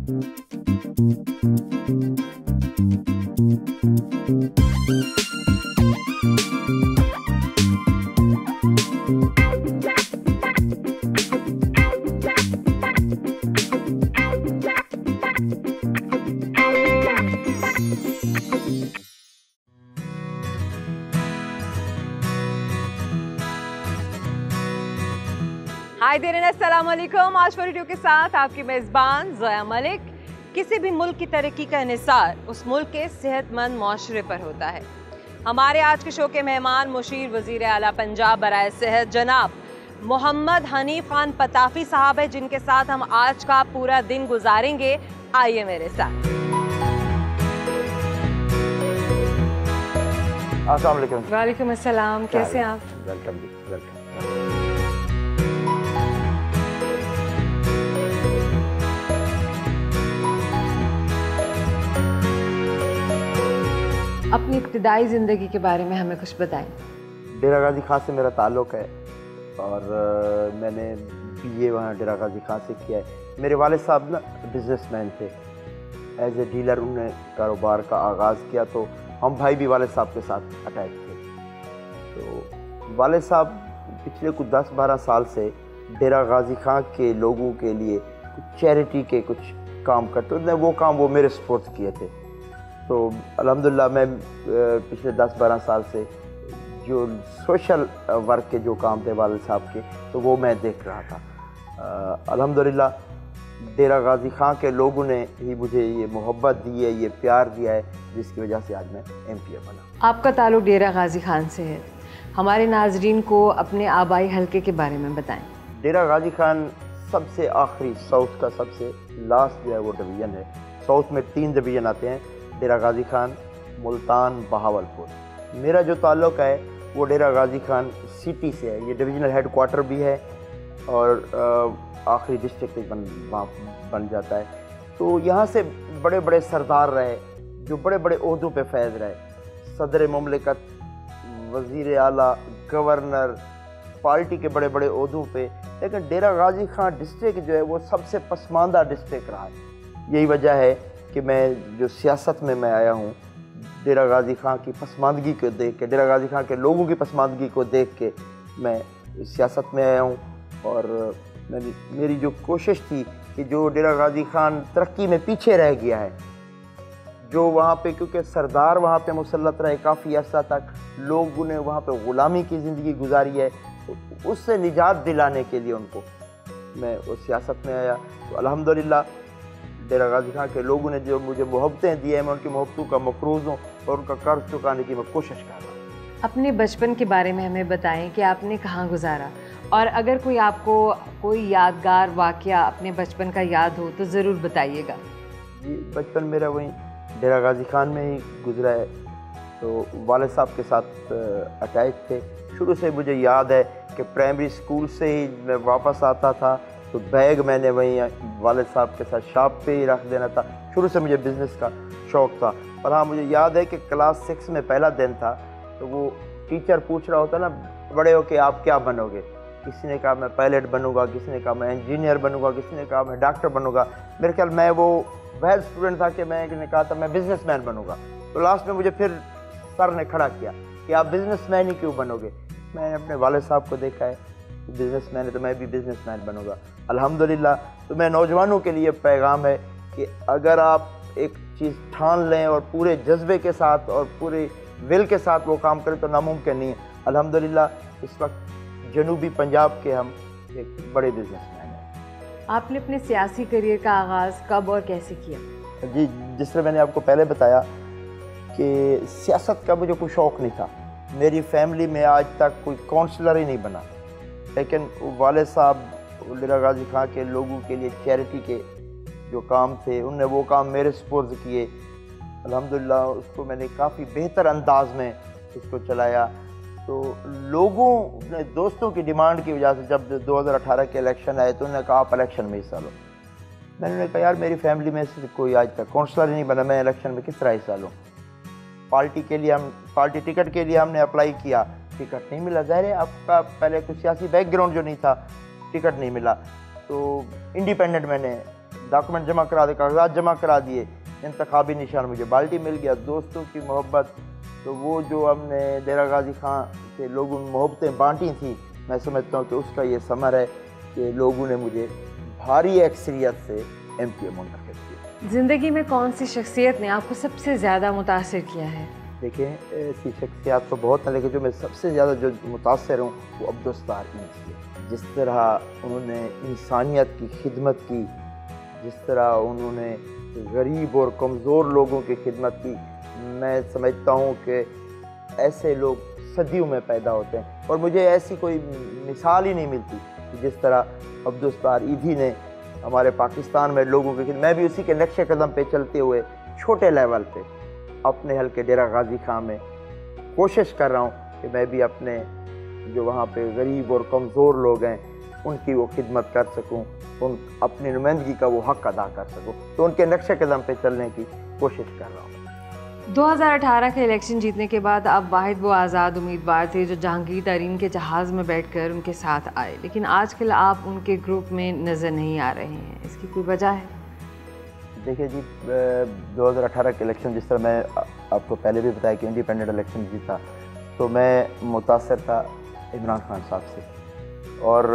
हाय देरन, अस्सलाम वालेकुम। आज 42 के साथ आपकी मेज़बान ज़ोया मलिक। किसी भी मुल्क की तरक्की का इन्हिसार उस मुल्क के सेहतमंद माशरे पर होता है। हमारे आज के शो के मेहमान मुशीर वज़ीर आला पंजाब बराए सेहत जनाब मोहम्मद हनीफ खान पताफी साहब है, जिनके साथ हम आज का पूरा दिन गुजारेंगे। आइए मेरे साथ। अस्सलाम वालेकुम। वालेकुम अस्सलाम, कैसे हैं आप? वेलकम जी, वेलकम। अपनी इब्तिदाई ज़िंदगी के बारे में हमें कुछ बताएं। डेरा गाजी खां से मेरा ताल्लुक़ है और मैंने बीए वहाँ डेरा गाजी खां से किया है। मेरे वाले साहब ना बिजनेसमैन थे, एज ए डीलर उन्होंने कारोबार का आगाज़ किया, तो हम भाई भी वाले साहब के साथ अटैच थे। तो वाले साहब पिछले कुछ 10-12 साल से डेरा गाजी खां के लोगों के लिए कुछ चैरिटी के कुछ काम करते थे। वो काम वो मेरे सपोर्ट किए थे। तो अल्हम्दुलिल्लाह मैं पिछले 10-12 साल से जो सोशल वर्क के जो काम थे वाले साहब के, तो वो मैं देख रहा था। अल्हम्दुलिल्लाह डेरा गाजी खां के लोगों ने ही मुझे ये मोहब्बत दी है, ये प्यार दिया है, जिसकी वजह से आज मैं MPA बना। आपका ताल्लुक़ डेरा गाजी खान से है, हमारे नाजरीन को अपने आबाई हल्के के बारे में बताएं। डेरा गाजी खान सबसे आखिरी साउथ का सबसे लास्ट जो है वो डिवीज़न है। साउथ में 3 डिवीज़न आते हैं, डेरा गाजी खान, मुल्तान, बहावलपुर। मेरा जो ताल्लुक़ है वो डेरा गाजी खान सिटी से है। ये डिवीज़नल हेड क्वार्टर भी है और आखिरी डिस्ट्रिक्ट बन जाता है। तो यहाँ से बड़े बड़े सरदार रहे जो बड़े बड़े ओहदों पे फैज़ रहे, सदर मुमलिकत, वज़ीर आला, गवर्नर, पार्टी के बड़े बड़े ओहदों पे। लेकिन डेरा गाजी खान डिस्ट्रिक्ट जो है वो सबसे पसमानदा डिस्ट्रिक्ट रहा है। यही वजह है कि मैं जो सियासत में मैं आया हूँ, डेरा गाजी खां की पसमानदगी को देख के, डेरा गाजी खां के लोगों की पसमानदगी को देख के मैं सियासत में आया हूँ। और मेरी जो कोशिश थी कि जो डेरा गाजी खान तरक्की में पीछे रह गया है, जो वहाँ पे क्योंकि सरदार वहाँ पे मुसल्लत रहे काफ़ी अर्सा तक, लोगों ने वहाँ पे ग़ुलामी की ज़िंदगी गुजारी है, तो उससे निजात दिलाने के लिए उनको मैं उस सियासत में आया। तो अल्हम्दुलिल्लाह डेरा गाजी खां के लोगों ने जो मुझे मोहब्बतें दी है, मैं उनकी मोहब्बतों का मफरूज़ हूँ और उनका कर्ज चुकाने की मैं कोशिश कर रहा हूँ। अपने बचपन के बारे में हमें बताएं कि आपने कहाँ गुजारा, और अगर कोई आपको कोई यादगार वाक़या अपने बचपन का याद हो तो ज़रूर बताइएगा। जी, बचपन मेरा वहीं डेरा गाजी खान में ही गुजरा है। तो वाले साहब के साथ अटैच थे। शुरू से मुझे याद है कि प्राइमरी स्कूल से ही मैं वापस आता था तो बैग मैंने वहीं वाले साहब के साथ शॉप पे ही रख देना था। शुरू से मुझे बिज़नेस का शौक़ था। और हाँ, मुझे याद है कि क्लास 6 में पहला दिन था, तो वो टीचर पूछ रहा होता ना, बड़े हो के आप क्या बनोगे? किसी ने कहा मैं पायलट बनूंगा, किसी ने कहा मैं इंजीनियर बनूंगा, किसी ने कहा मैं डॉक्टर बनूंगा। मेरे ख्याल मैं वो वह स्टूडेंट था कि मैंने कहा था मैं बिज़नेसमैन बनूंगा। तो लास्ट में मुझे फिर सर ने खड़ा किया कि आप बिज़नेसमैन ही क्यों बनोगे? मैंने अपने वाले साहब को देखा है बिज़नेसमैन है तो मैं भी बिज़नेसमैन बनूंगा। अल्हम्दुलिल्लाह। तो मैं नौजवानों के लिए पैगाम है कि अगर आप एक चीज़ ठान लें और पूरे जज्बे के साथ और पूरे विल के साथ वो काम करें तो नामुमकिन नहीं है। अल्हम्दुलिल्लाह इस वक्त जनूबी पंजाब के हम एक बड़े बिज़नेसमैन हैं। आपने अपने सियासी करियर का आगाज़ कब और कैसे किया? जी, जिस तरह मैंने आपको पहले बताया कि सियासत का मुझे कोई शौक़ नहीं था। मेरी फैमिली में आज तक कोई काउंसलर ही नहीं बना, लेकिन वाले साहब डेरा गाजी खां के लोगों के लिए चैरिटी के जो काम थे उनने वो काम मेरे सुपुर्द किए। अल्हम्दुलिल्लाह उसको मैंने काफ़ी बेहतर अंदाज में उसको चलाया। तो लोगों ने दोस्तों की डिमांड की वजह से जब 2018 के इलेक्शन आए तो उन्होंने कहा आप इलेक्शन में हिस्सा लो। मैंने कहा यार मेरी फैमिली में से कोई आज तक काउंसलर ही नहीं बना, मैं इलेक्शन में किस तरह हिस्सा लूँ? पार्टी के लिए हम पार्टी टिकट के लिए हमने अप्लाई किया, टिकट नहीं मिला। ज़ाहिर है आपका पहले कुछ सियासी बैकग्राउंड जो नहीं था, टिकट नहीं मिला। तो इंडिपेंडेंट मैंने डॉक्यूमेंट जमा करा दे, कागजात जमा करा दिए, इंतखाबी निशान मुझे बाल्टी मिल गया, दोस्तों की मोहब्बत। तो वो जो हमने डेरा गाजी खां के लोगों में मोहब्बतें बांटी थी, मैं समझता हूँ कि उसका ये समर है कि लोगों ने मुझे भारी अक्सरियत से MPA मुंतखब किया। ज़िंदगी में कौन सी शख्सियत ने आपको सबसे ज़्यादा मुतासिर किया है? देखिए, ऐसी शख्सियत तो बहुत हैं, लेकिन जो मैं सबसे ज़्यादा जो मुतासर हूँ वो अब्दुस्तार ईद से। जिस तरह उन्होंने इंसानियत की खिदमत की, जिस तरह उन्होंने गरीब और कमज़ोर लोगों की खिदमत की, मैं समझता हूँ कि ऐसे लोग सदियों में पैदा होते हैं और मुझे ऐसी कोई मिसाल ही नहीं मिलती कि जिस तरह अब्दुस्तार ईदी ने हमारे पाकिस्तान में लोगों की। मैं भी उसी के नक्शे कदम पे चलते हुए छोटे लेवल पे अपने हल्के डेरा गाजी खां में कोशिश कर रहा हूँ कि मैं भी अपने जो वहाँ पे गरीब और कमज़ोर लोग हैं उनकी वो खिदमत कर सकूँ, उन अपनी नुमाइंदगी का वो हक़ अदा कर सकूँ। तो उनके नक्शे कदम पे चलने की कोशिश कर रहा हूँ। 2018 के इलेक्शन जीतने के बाद आप वाहिद वो आज़ाद उम्मीदवार थे जो जहांगीर तरीन के जहाज़ में बैठकर उनके साथ आए, लेकिन आजकल आप उनके ग्रुप में नज़र नहीं आ रहे हैं। इसकी कोई वजह है? देखिए जी, 2018 के इलेक्शन, जिस तरह मैं आपको पहले भी बताया कि इंडिपेंडेंट इलेक्शन जीता, तो मैं मुतासर था इमरान खान साहब से। और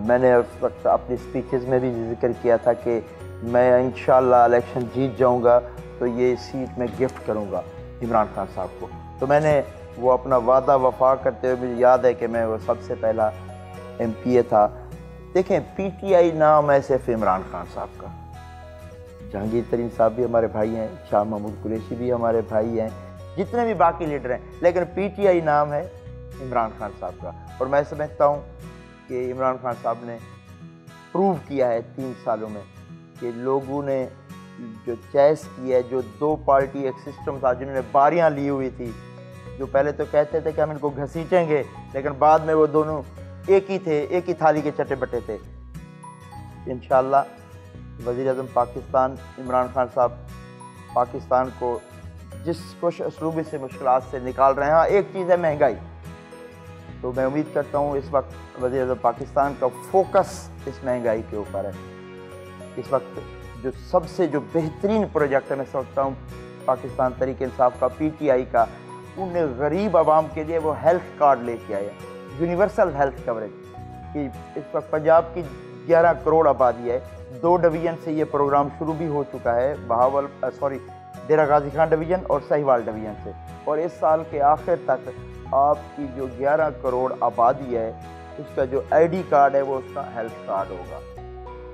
मैंने उस वक्त अपनी स्पीचेस में भी जिक्र किया था कि मैं इंशाअल्लाह इलेक्शन जीत जाऊंगा तो ये सीट मैं गिफ्ट करूंगा इमरान खान साहब को। तो मैंने वो अपना वादा वफा करते हुए, मुझे याद है कि मैं वो सबसे पहला MPA था। देखें, PTI नाम है सिर्फ इमरान खान साहब का, जहांगीर तरीन साहब भी हमारे भाई हैं, शाह महमूद कुरैशी भी हमारे भाई हैं, जितने भी बाकी लीडर हैं, लेकिन PTI नाम है इमरान खान साहब का। और मैं समझता हूँ कि इमरान खान साहब ने प्रूव किया है 3 सालों में कि लोगों ने जो चॉइस की है, जो 2 पार्टी एक सिस्टम था, जिन्होंने बारियां ली हुई थी, जो पहले तो कहते थे कि हम इनको घसीटेंगे, लेकिन बाद में वो दोनों एक ही थे, एक ही थाली के चट्टे बट्टे थे। इंशाअल्लाह वज़ीर-ए-आज़म पाकिस्तान इमरान खान साहब पाकिस्तान को जिस खुश असलूबी से मुश्किलात से निकाल रहे हैं। हाँ, एक चीज़ है महंगाई। तो मैं उम्मीद करता हूँ इस वक्त वज़ीर-ए-आज़म पाकिस्तान का फोकस इस महंगाई के ऊपर है। इस वक्त जो सबसे जो बेहतरीन प्रोजेक्ट है, मैं समझता हूँ पाकिस्तान तहरीक-ए-इंसाफ का, PTI का, उन्हें गरीब आवाम के लिए वो हेल्थ कार्ड लेके आए, यूनिवर्सल हेल्थ कवरेज। कि इस वक्त पंजाब की 11 करोड़ आबादी है, 2 डिवीज़न से ये प्रोग्राम शुरू भी हो चुका है, डेरा गाजी खां डिवीज़न और साहिवाल डिवीज़न से। और इस साल के आखिर तक आपकी जो 11 करोड़ आबादी है, उसका जो ID कार्ड है वो उसका हेल्थ कार्ड होगा।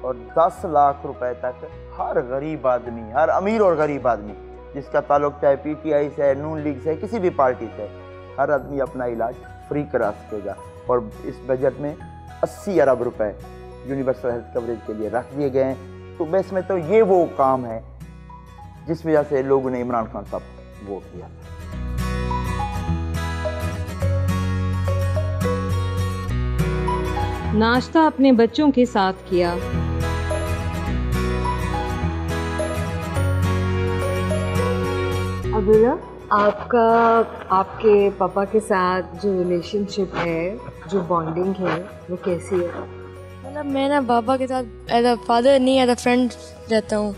और 10 लाख रुपए तक हर गरीब आदमी, हर अमीर और गरीब आदमी जिसका ताल्लुक चाहे PTI से है, नून लीग से है, किसी भी पार्टी से, हर आदमी अपना इलाज फ्री करा सकेगा। और इस बजट में 80 अरब रुपए यूनिवर्सल हेल्थ कवरेज के लिए रख दिए गए हैं। तो मैं इसमें तो ये वो काम है जिस वजह से लोगों ने इमरान खान साहब वोट दिया। नाश्ता अपने बच्चों के साथ किया। अब्दुल्ला, आपका आपके पापा के साथ जो रिलेशनशिप है, जो बॉन्डिंग है, वो कैसी है? मतलब मैं ना पापा के साथ एज अ फादर नहीं, एज अ फ्रेंड रहता हूँ।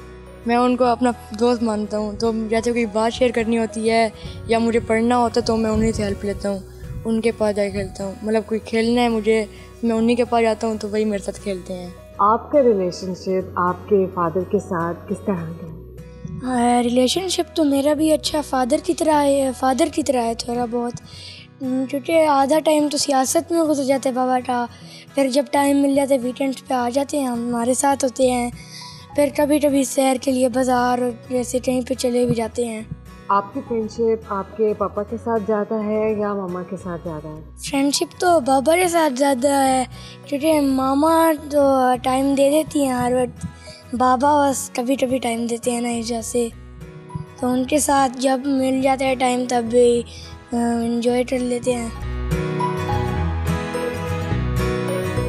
मैं उनको अपना दोस्त मानता हूँ। तो जैसे कोई बात शेयर करनी होती है या मुझे पढ़ना होता है तो मैं उन्हीं से हेल्प लेता हूँ, उनके पास जाकर खेलता हूँ। मतलब कोई खेलना है मुझे, मैं उन्हीं के पास जाता हूँ तो वही मेरे साथ खेलते हैं। आपका रिलेशनशिप आपके फादर के साथ किस तरह का है? रिलेशनशिप तो मेरा भी अच्छा फादर की तरह है थोड़ा बहुत, क्योंकि आधा टाइम तो सियासत में गुजर जाता है पापा का। फिर जब टाइम मिल जाता है वीकेंड्स पे आ जाते हैं, हमारे साथ होते हैं। फिर कभी कभी सैर के लिए बाज़ार जैसे कहीं पे चले भी जाते हैं। आपकी फ्रेंडशिप आपके पापा के साथ ज़्यादा है या मामा के साथ ज़्यादा है? फ्रेंडशिप तो पापा के साथ ज़्यादा है, क्योंकि मामा तो टाइम दे देती हैं हर वक्त, बाबा बस कभी कभी टाइम देते हैं ना इस वजह से। तो उनके साथ जब मिल जाता है टाइम तब भी एंजॉय कर लेते हैं।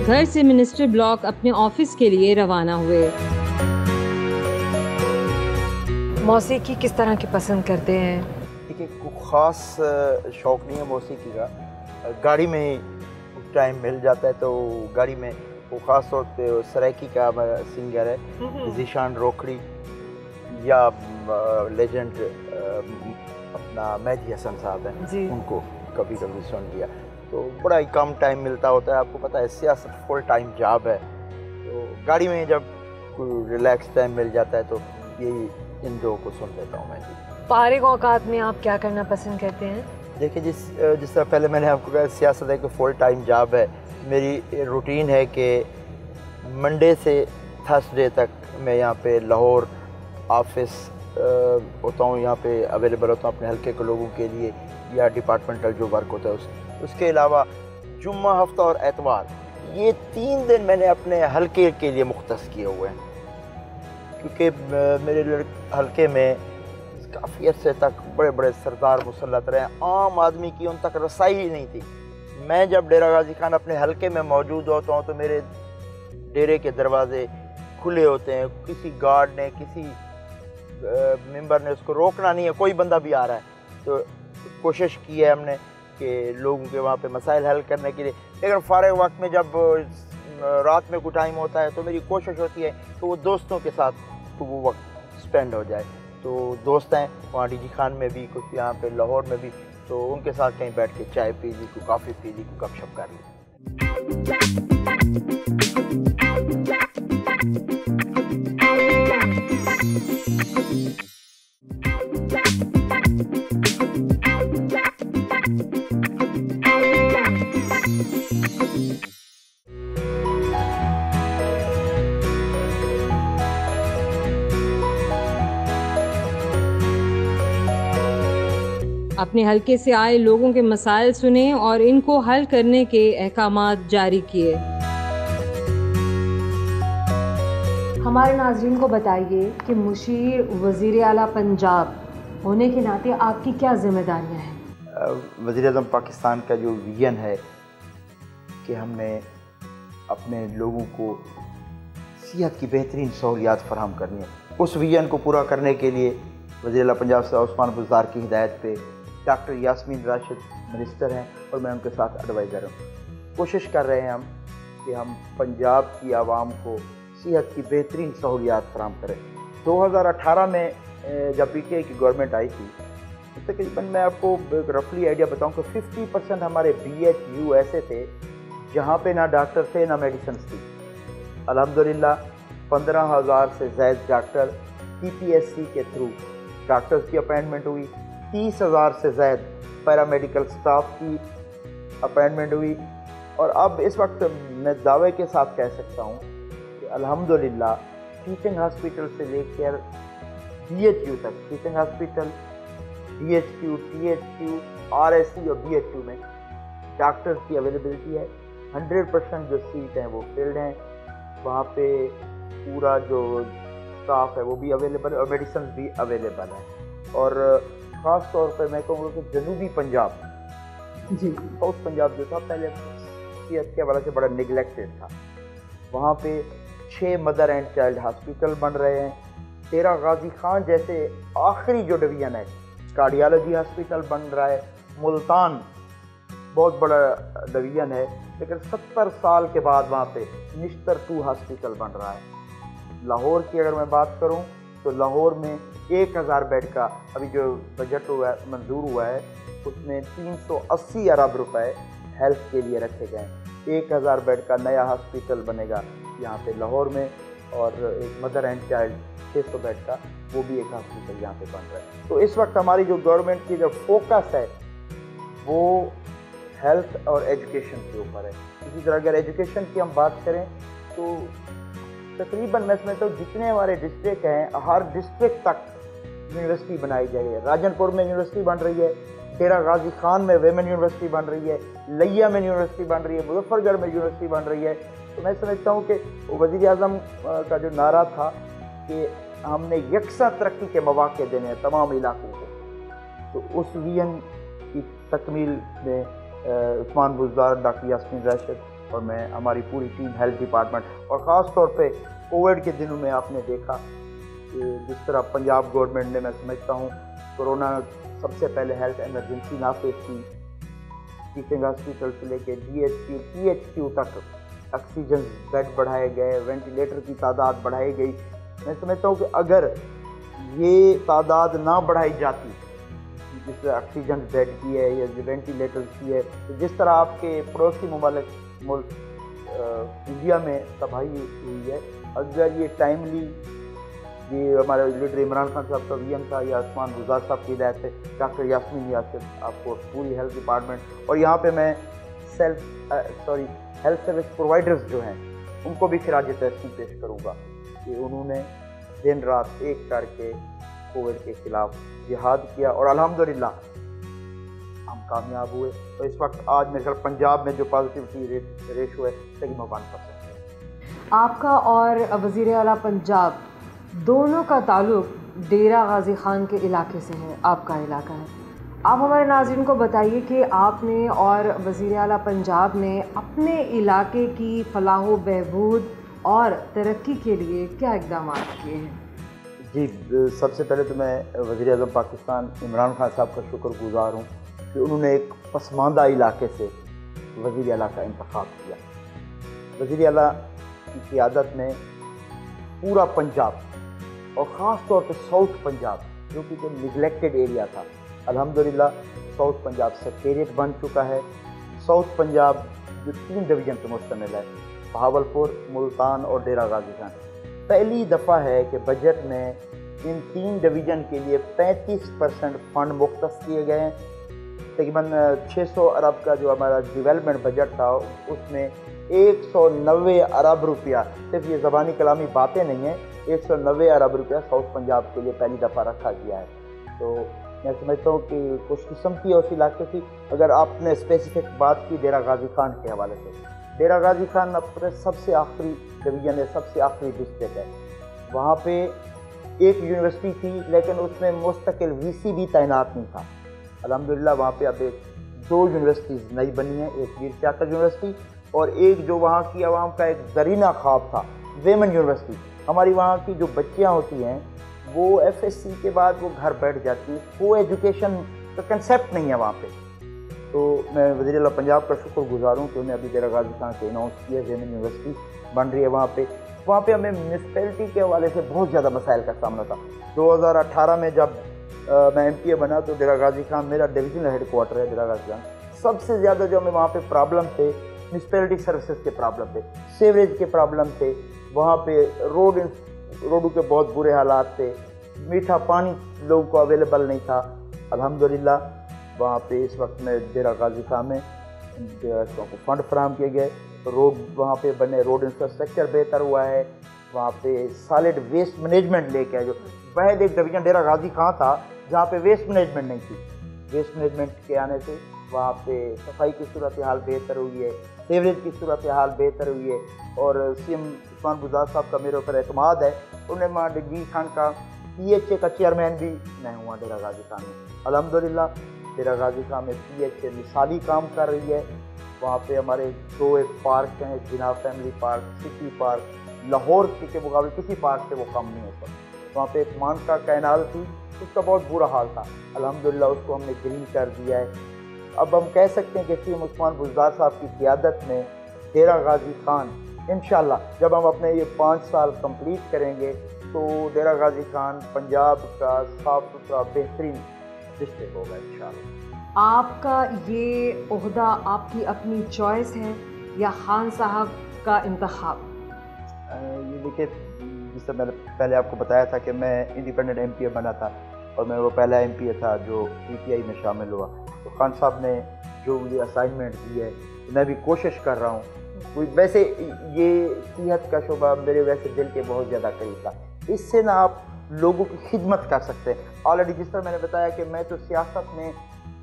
घर से मिनिस्टर ब्लॉक अपने ऑफिस के लिए रवाना हुए। मौसीकी किस तरह की पसंद करते हैं? देखिए, कोई ख़ास शौक़ नहीं है मौसीकी का। गाड़ी में टाइम मिल जाता है तो गाड़ी में वो ख़ास तौर पे सराइकी का सिंगर है ज़ीशान रोखड़ी या लेजेंड अपना मेहदी हसन साहब हैं, उनको कभी कभी सुन लिया। तो बड़ा ही कम टाइम मिलता होता है, आपको पता है सियासत फुल टाइम जॉब है, तो गाड़ी में जब कोई रिलैक्स टाइम मिल जाता है तो यही इन दो को सुन लेता हूँ मैं जी। फारिग औकात में आप क्या करना पसंद करते हैं? देखिए जिस तरह पहले मैंने आपको कहा सियासत है कि फुल टाइम जॉब है, मेरी रूटीन है कि मंडे से थर्सडे तक मैं यहाँ पे लाहौर ऑफिस होता हूँ, यहाँ पे अवेलेबल होता हूँ अपने हल्के के लोगों के लिए या डिपार्टमेंटल जो वर्क होता है उसके अलावा जुम्मा, हफ्ता और एतवार, ये 3 दिन मैंने अपने हल्के के लिए मुख्तस किए हुए हैं, क्योंकि मेरे हल्के में काफ़ी अर्से तक बड़े बड़े सरदार मुसल्लत रहे, आम आदमी की उन तक रसाई ही नहीं थी। मैं जब डेरा गाजी खान अपने हल्के में मौजूद होता हूँ तो मेरे डेरे के दरवाजे खुले होते हैं, किसी गार्ड ने किसी मेंबर ने उसको रोकना नहीं है, कोई बंदा भी आ रहा है तो कोशिश की है हमने कि लोगों के वहाँ पे मसाइल हल करने के लिए। लेकिन फारिग वक्त में जब रात में कोई टाइम होता है तो मेरी कोशिश होती है कि वो दोस्तों के साथ तो वो वक्त स्पेंड हो जाए। तो दोस्त हैं वहाँ डीजी खान में भी, कुछ यहाँ पे लाहौर में भी, तो उनके साथ कहीं बैठ के चाय पी ली, कोई कॉफ़ी पी ली, कोई गपशप कर ली। अपने हल्के से आए लोगों के मसाइल सुने और इनको हल करने के अहकामात जारी किए। हमारे नाज़रीन को बताइए कि मुशीर वज़ीर आला पंजाब होने के नाते आपकी क्या जिम्मेदारियां हैं? वज़ीर आज़म पाकिस्तान का जो विजन है कि हमने अपने लोगों को सेहत की बेहतरीन सहूलियात फराहम करनी है, उस विजन को पूरा करने के लिए वज़ीर आला पंजाब से उस्मान बुज़दार की हिदायत पे डॉक्टर यास्मीन राशिद मिनिस्टर हैं और मैं उनके साथ एडवाइज़र हूँ। कोशिश कर रहे हैं हम कि हम पंजाब की आवाम को सेहत की बेहतरीन सहूलियात फराहम करें। 2018 में जब PTI की गवर्नमेंट आई थी, तकरीबन मैं आपको रफली आइडिया बताऊं कि 50% हमारे BHU ऐसे थे जहां पे ना डॉक्टर थे ना मेडिसिन थी। अल्हम्दुलिल्लाह 15,000 से ज़ायद डॉक्टर PPSC के थ्रू डॉक्टर्स की अपॉइंटमेंट हुई, 30,000 से ज़ायद पैरामेडिकल स्टाफ की अपॉइंटमेंट हुई और अब इस वक्त मैं दावे के साथ कह सकता हूँ कि अल्हम्दुलिल्लाह टीचिंग हॉस्पिटल से लेकर BHU तक, teaching hospital, BHQ, THQ, RSC और BHU में डॉक्टर्स की अवेलेबिलिटी है। 100% जो सीट हैं वो फिल्ड हैं, वहाँ पे पूरा जो स्टाफ है वो भी अवेलेबल है और मेडिसिन भी अवेलेबल है। और ख़ास तौर पर मैं कहूँगा कि जनूबी पंजाब जी, साउथ पंजाब जो था पहले सेहत के हवाले से बड़ा निगलेक्टेड था, वहाँ पे 6 मदर एंड चाइल्ड हॉस्पिटल बन रहे हैं। डेरा गाजी खान जैसे आखिरी जो डिवीज़न है कार्डियोलॉजी हॉस्पिटल बन रहा है। मुल्तान बहुत बड़ा डिवीज़न है, लेकिन 70 साल के बाद वहाँ पे निश्तर 2 हॉस्पिटल बन रहा है। लाहौर की अगर मैं बात करूं तो लाहौर में 1000 बेड का अभी जो बजट हुआ है, मंजूर हुआ है, उसमें 380 अरब रुपए हेल्थ के लिए रखे गए हैं। 1000 बेड का नया हॉस्पिटल बनेगा यहाँ पे लाहौर में और एक मदर एंड चाइल्ड 600 बेड का वो भी एक हॉस्पिटल यहाँ पे बन रहा है। तो इस वक्त हमारी जो गवर्नमेंट की जो फोकस है वो हेल्थ और एजुकेशन के ऊपर है। इसी तरह अगर एजुकेशन की हम बात करें तो तकरीबन मैं समझता हूँ जितने हमारे डिस्ट्रिक्ट हैं हर डिस्ट्रिक्ट तक यूनिवर्सिटी बनाई जा रही है। राजनपुर में यूनिवर्सिटी बन रही है, डेरा गाजी खान में वेमेन यूनिवर्सिटी बन रही है, लिया में यूनिवर्सिटी बन रही है, मुजफ्फरगढ़ में यूनिवर्सिटी बन रही है। तो मैं समझता हूँ कि वज़ीर आज़म का जो नारा था कि हमने यकसा तरक्की के मौक़े देने हैं तमाम इलाकों को, तो उस विजन की तकमील में उस्मान बुज़दार, डॉक्टर यास्मीन राशिद और मैं, हमारी पूरी टीम, हेल्थ डिपार्टमेंट और ख़ास तौर पे कोविड के दिनों में आपने देखा कि जिस तरह पंजाब गवर्नमेंट ने, मैं समझता हूँ कोरोना सबसे पहले हेल्थ एमरजेंसी नाफिज की, टीचिंग हॉस्पिटल से लेके DHQ, THQ तक ऑक्सीजन बेड बढ़ाए गए, वेंटिलेटर की तादाद बढ़ाई गई। मैं समझता हूँ कि अगर ये तादाद ना बढ़ाई जाती, जिस ऑक्सीजन बेड की है या वेंटिलेटर्स की है, तो जिस तरह आपके पड़ोसी मुल्क इंडिया में तबाही हुई है, अगर ये टाइमली ये हमारे लीडर इमरान खान साहब का वीएम था या उस्मान बुज़दार साहब की हिदायत से, डॉक्टर यास्मीन यासिर, आपको पूरी हेल्थ डिपार्टमेंट, और यहाँ पे मैं हेल्थ सर्विस प्रोवाइडर्स जो हैं उनको भी खिराज तहसीन पेश करूँगा कि उन्होंने दिन रात एक करके कोविड के खिलाफ जिहाद किया और अल्हम्दुलिल्लाह हम कामयाब हुए। तो इस वक्त आज मेरे ख्याल पंजाब में जो पॉजिटिविटी रेशो है तकरीबन 1%। आपका और वज़ीर आला पंजाब दोनों का ताल्लुक डेरा गाजी खान के इलाके से है, आपका इलाका है। आप हमारे नाज़रीन को बताइए कि आपने और वज़ीर आला पंजाब ने अपने इलाके की फलाह व बहबूद और तरक्की के लिए क्या इक़दाम किए हैं? जी, सबसे पहले तो मैं वज़ीर आज़म पाकिस्तान इमरान खान साहब का शुक्रगुज़ार हूँ कि उन्होंने एक पसमानदा इलाके से वज़ीर आला का इंतखाब किया। वज़ीर आला की क़ियादत में पूरा पंजाब और ख़ास तौर पे साउथ पंजाब, जो कि निगलेक्टेड एरिया था, अल्हम्दुलिल्लाह साउथ पंजाब सेक्रेटेरिएट बन चुका है। साउथ पंजाब जो 3 डिवीज़न पर मुश्तमिल है, बहावलपुर, मुल्तान और डेरा गाजी खान। पहली दफ़ा है कि बजट में इन 3 डिवीज़न के लिए 35% फ़ंड मुख्तस किए गए हैं। तकरीबन 600 अरब का जो हमारा डेवलपमेंट बजट था, उसमें 190 अरब रुपया, सिर्फ ये ज़बानी कलामी बातें नहीं हैं, 190 अरब रुपया साउथ पंजाब के लिए पहली दफ़ा रखा गया है। तो मैं समझता हूँ कि खुशकिस्मती है उस इलाके की। अगर आपने स्पेसिफिक बात की डेरा गाजी खान के हवाले से, डेरा गाजी खान अपने सबसे आखिरी डिवीज़न है, सबसे आखिरी डिस्ट्रिक्ट है। वहाँ पे एक यूनिवर्सिटी थी लेकिन उसमें मुस्तकिल वीसी भी तैनात नहीं था। अल्हम्दुलिल्लाह वहाँ पे अब 2 यूनिवर्सिटीज़ नई बनी हैं, एक वीर चाकर यूनिवर्सिटी और एक जो वहाँ की आवाम का एक ज़रीना ख्वाब था, वेमन यूनिवर्सिटी। हमारी वहाँ की जो बच्चियाँ होती हैं वो FSC के बाद वो घर बैठ जाती है, को एजुकेशन का कंसेप्ट नहीं है वहाँ पे। तो मैं वज़ीर आला पंजाब का शुक्रगुज़ार हूँ कि उन्हें अभी डेरा गाजी खान से अनाउंस किया वेमन यूनिवर्सिटी बन रही है वहाँ पे। वहाँ पे हमें म्यूनसिपैलिटी के हवाले से बहुत ज़्यादा मसाइल का सामना था। 2018 में जब मैं MPA बना तो डेरा गाजी खान मेरा डिविजनल हेडक्वार्टर है डेरा गाजी खान। सबसे ज़्यादा जो हमें वहाँ पे प्रॉब्लम थे, म्यूनसिपैलिटी सर्विसेज के प्रॉब्लम थे, सीवरेज के प्रॉब्लम थे, वहाँ पे रोडों के बहुत बुरे हालात थे, मीठा पानी लोगों को अवेलेबल नहीं था। अल्हम्दुलिल्लाह वहाँ पे इस वक्त में डेरा गाजी खान में को फंड फराहम किए गए, रोड वहाँ पे बने, रोड इंफ्रास्ट्रक्चर बेहतर हुआ है। वहाँ पे सॉलिड वेस्ट मैनेजमेंट लेके आए, जो वह एक डिवीज़न डेरा गाजी खान था जहाँ पे वेस्ट मैनेजमेंट नहीं थी। वेस्ट मैनेजमेंट के आने से वहाँ पे सफाई की सूरत हाल बेहतर हुई है, सीवरेज की सूरत हाल बेहतर हुई है। और CM उस्मान बुज़दार साहब का मेरे ऊपर एतमाद है, उन्हें वहाँ जी खान का PHA का चेयरमैन भी मैं हुआ डेरा गाजी खान में। अल्हम्दुलिल्लाह डेरा गाजी खान में PHA मिसाली काम कर रही है। वहाँ पे हमारे 2 एक पार्क हैं, Chenab family park, city park, Lahore के मुकाबले किसी पार्क से वो कम नहीं होता। वहाँ पे एक मान का कैनाल थी, उसका बहुत बुरा हाल था, अल्हम्दुलिल्लाह उसको हमने ग्रीन कर दिया है। अब हम कह सकते हैं कि CM उस्मान बुज़दार साहब की क़ियादत में डेरा गाजी खान इंशाअल्लाह जब हम अपने ये 5 साल कंप्लीट करेंगे तो डेरा गाजी खान पंजाब का साफ सुथरा बेहतरीन डिस्ट्रिक्ट होगा इंशाअल्लाह। आपका ये ओहदा आपकी अपनी चॉइस है या खान साहब का इंतखाब? ये देखिए, जिस तरह मैंने पहले आपको बताया था कि मैं इंडिपेंडेंट MPA बना था और मैं वो पहला MPA था जो PTI में शामिल हुआ। तो खान साहब ने जो मुझे असाइनमेंट दी है मैं भी कोशिश कर रहा हूँ। वैसे ये सेहत का शोबा मेरे वैसे दिल के बहुत ज़्यादा करीब था। इससे ना आप लोगों की खिदमत कर सकते हैं। ऑलरेडी जिस तरह मैंने बताया कि मैं तो सियासत में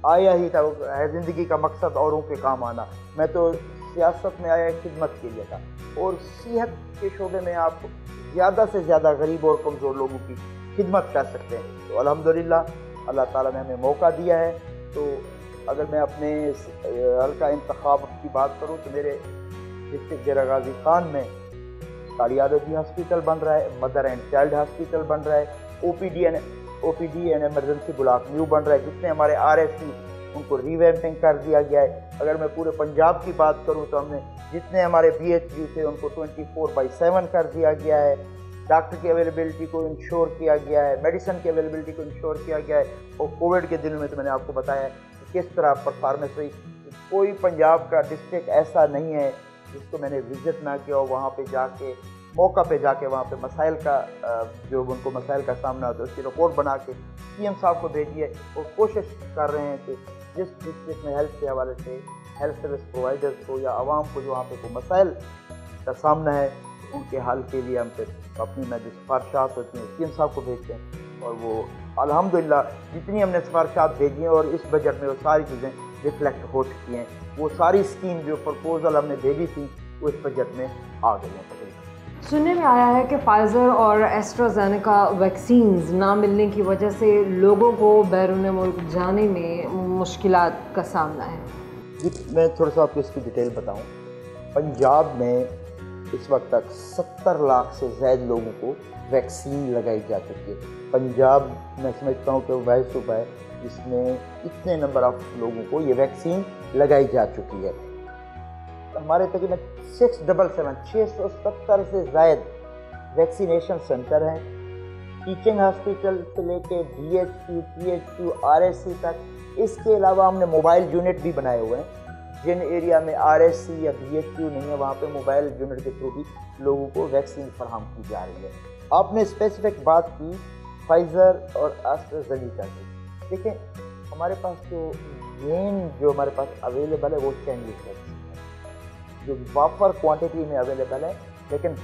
आया ही था, है ज़िंदगी का मकसद औरों के काम आना। मैं तो सियासत में आया खिदमत के लिए था और सेहत के शोबे में आप ज़्यादा से ज़्यादा गरीब और कमज़ोर लोगों की खिदमत कर सकते हैं। तो अल्हम्दुलिल्लाह अल्लाह ताला ने हमें मौका दिया है। तो अगर मैं अपने हल्का इंतखाब की बात करूँ तो मेरे डिस्ट्रिक्ट डेरा गाजी खान में कालियादजी हॉस्पिटल बन रहा है, मदर एंड चाइल्ड हॉस्पिटल बन रहा है, OPD and emergency block new बन रहा है, जिसमें हमारे RSC उनको रिवैम्पिंग कर दिया गया है। अगर मैं पूरे पंजाब की बात करूं तो हमने जितने हमारे BHU थे उनको 24/7 कर दिया गया है। डॉक्टर की अवेलेबिलिटी को इंश्योर किया गया है, मेडिसिन की अवेलेबिलिटी को इंश्योर किया गया है। और कोविड के दिनों में तो मैंने आपको बताया है कि किस तरह परफॉर्मेंस रही। कोई पंजाब का डिस्ट्रिक्ट ऐसा नहीं है जिसको मैंने विजिट ना किया हो, वहाँ पे जाके मौका पे जाके वहाँ पे मसाइल का जो उनको मसाइल का सामना होता है उसकी रिपोर्ट बना के CM साहब को भेजी है। और कोशिश कर रहे हैं कि जिस डिस्ट्रिक्ट में हेल्थ के हवाले से हेल्थ सर्विस प्रोवाइडर्स को या आवाम को जो वहाँ पे कोई मसाइल का सामना है उनके हल के लिए हम फिर अपनी में जो सिफारिशात होती हैं CM साहब को भेजते हैं। और वो अल्हम्दुलिल्लाह जितनी हमने सिफारिशात भेजी हैं और इस बजट में वो सारी चीज़ें रिफ्लेक्ट हो चुकी हैं। वो सारी स्कीम जो प्रपोजल हमने भेजी थी वो इस बजट में आ गई हैं तकरीबन। सुनने में आया है कि फाइज़र और एस्ट्राजेनेका वैक्सीन्स ना मिलने की वजह से लोगों को बैरून मुल्क जाने में मुश्किलात का सामना है। जी मैं थोड़ा सा आपको इसकी डिटेल बताऊं। पंजाब में इस वक्त तक 70 लाख से ज़्यादा लोगों को वैक्सीन लगाई जा चुकी है। पंजाब मैं समझता हूँ कि वो वह सूबा है जिसमें इतने नंबर ऑफ लोगों को ये वैक्सीन लगाई जा चुकी है। हमारे तकरीबन 670 से ज़्यादा वैक्सीनेशन सेंटर हैं। टीचिंग हॉस्पिटल से लेके BHU, PHU, RSC तक। इसके अलावा हमने मोबाइल यूनिट भी बनाए हुए हैं। जिन एरिया में RSC या BHU नहीं है वहाँ पे मोबाइल यूनिट के थ्रू भी लोगों को वैक्सीन फराहम की जा रही है। आपने स्पेसिफिक बात की फाइज़र और एस्ट्राजेनेका की। देखिए हमारे पास जो मेन जो हमारे पास अवेलेबल है वो चाइनीज़ वैक्सीन है जो वाफर क्वांटिटी में अवेलेबल है। लेकिन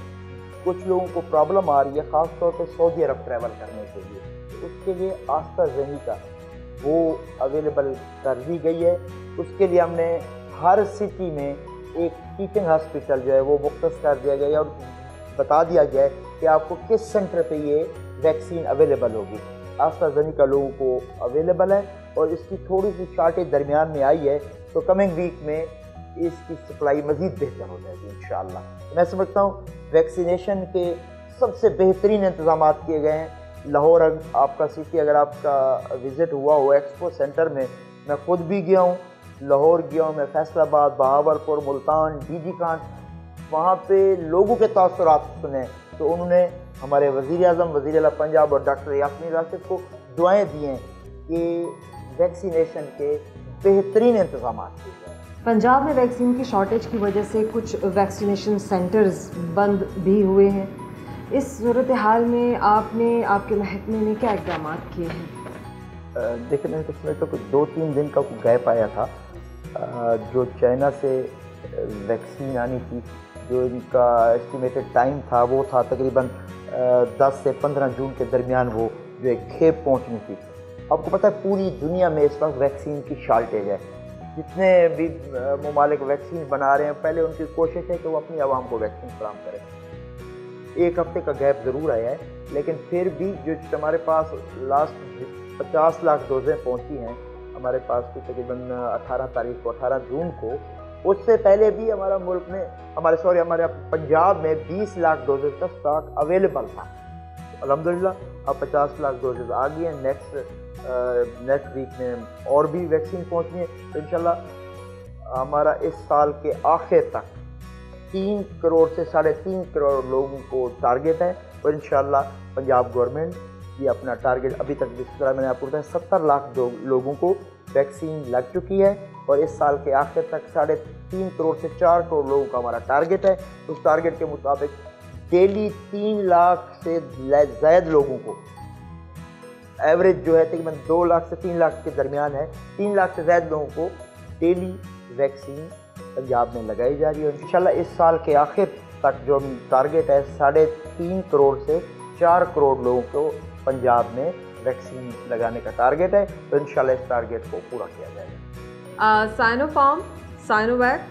कुछ लोगों को प्रॉब्लम आ रही है ख़ास तौर पे सऊदी अरब ट्रैवल करने के लिए, तो उसके लिए एस्ट्राजेनेका वो अवेलेबल कर दी गई है। उसके लिए हमने हर सिटी में एक टीचिंग हॉस्पिटल जो है वो मुख्तस कर दिया गया है और बता दिया गया है कि आपको किस सेंटर पे ये वैक्सीन अवेलेबल होगी। एस्ट्राजेनेका लोगों को अवेलेबल है और इसकी थोड़ी सी शॉर्टेज दरमियान में आई है, तो कमिंग वीक में इसकी सप्लाई मज़ीद बेहतर हो जाएगी इंशाअल्लाह। मैं समझता हूँ वैक्सीनेशन के सबसे बेहतरीन इंतजाम किए गए हैं। लाहौर आपका सिटी अगर आपका विज़िट हुआ हो एक्सपो सेंटर में, मैं ख़ुद भी गया हूँ, लाहौर गया हूँ, मैं फैसलाबाद, बहावलपुर, मुल्तान, DG खान, वहाँ पे लोगों के तासुरात सुने तो उन्होंने हमारे वज़ीर-ए-आज़म, वज़ीर-ए-आला पंजाब और डॉक्टर यास्मीन राशिद को दुआएं दी हैं कि वैक्सीनेशन के बेहतरीन इंतजाम किए जाए। पंजाब में वैक्सीन की शॉर्टेज की वजह से कुछ वैक्सीनेशन सेंटर्स बंद भी हुए हैं। इस सूरत हाल में आपने आपके महकमे ने क्या इक़दाम किए हैं? देखिए मैंने तो समझता हूँ कि 2-3 दिन का गैप आया था। जो चाइना से वैक्सीन आनी थी, जो इनका एस्टिमेटेड टाइम था वो था तकरीबन 10 से 15 जून के दरमियान वो जो एक खेप पहुंचनी थी। आपको पता है पूरी दुनिया में इस वक्त वैक्सीन की शॉर्टेज है। जितने भी ममालिक वैक्सीन बना रहे हैं पहले उनकी कोशिश है कि वो अपनी आवाम को वैक्सीन फराहम करें। 1 हफ्ते का गैप ज़रूर आया है, लेकिन फिर भी जो हमारे पास लास्ट 50 लाख डोजें पहुंची हैं हमारे पास की तकरीबन 18 तारीख को, 18 जून को। उससे पहले भी हमारा मुल्क में हमारे पंजाब में 20 लाख डोजेज का स्टॉक अवेलेबल था। अल्हम्दुलिल्लाह अब 50 लाख डोजेज आ गई हैं। नेक्स्ट वीक में और भी वैक्सीन पहुंचनी है, तो इंशाल्लाह हमारा इस साल के आखिर तक 3 करोड़ से 3.5 करोड़ लोगों को टारगेट है। और इंशाल्लाह पंजाब गवर्नमेंट ये अपना टारगेट अभी तक जिस तरह मैंने आपको बताया 70 लाख लोगों को वैक्सीन लग चुकी है और इस साल के आखिर तक 3.5 करोड़ से 4 करोड़ लोगों का हमारा टारगेट है। उस टारगेट के मुताबिक डेली 3 लाख से ज़्यादा लोगों को, एवरेज जो है तकरीबन 2 लाख से 3 लाख के दरमियान है, 3 लाख से ज़्यादा लोगों को डेली वैक्सीन पंजाब में लगाई जा रही है। इंशाल्लाह इस साल के आखिर तक जो टारगेट है 3.5 करोड़ से 4 करोड़ लोगों को पंजाब में वैक्सीन लगाने का टारगेट है, तो इंशाल्लाह इस टारगेट को पूरा किया जाएगा। Sinopharm, Sinovac,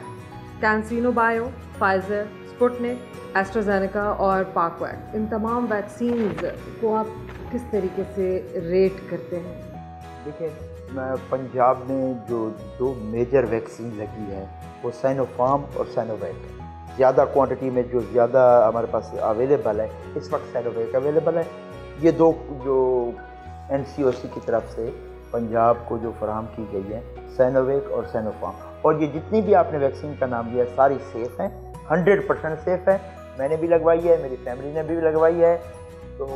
CanSino bio, Pfizer, Sputnik, AstraZeneca और पाकवैक, इन तमाम वैक्सीन्स को आप किस तरीके से रेट करते हैं? देखिए पंजाब में जो 2 मेजर वैक्सीन लगी है वो साइनोफार्म और साइनोवैक। ज़्यादा क्वांटिटी में जो ज़्यादा हमारे पास अवेलेबल है इस वक्त साइनोवैक अवेलेबल है। ये 2 जो NCOC की तरफ से पंजाब को जो फराहम की गई है, सैनोवेक और सैनोफार्म, और ये जितनी भी आपने वैक्सीन का नाम लिया सारी सेफ़ हैं, 100% सेफ़ है। मैंने भी लगवाई है, मेरी फैमिली ने भी लगवाई है। तो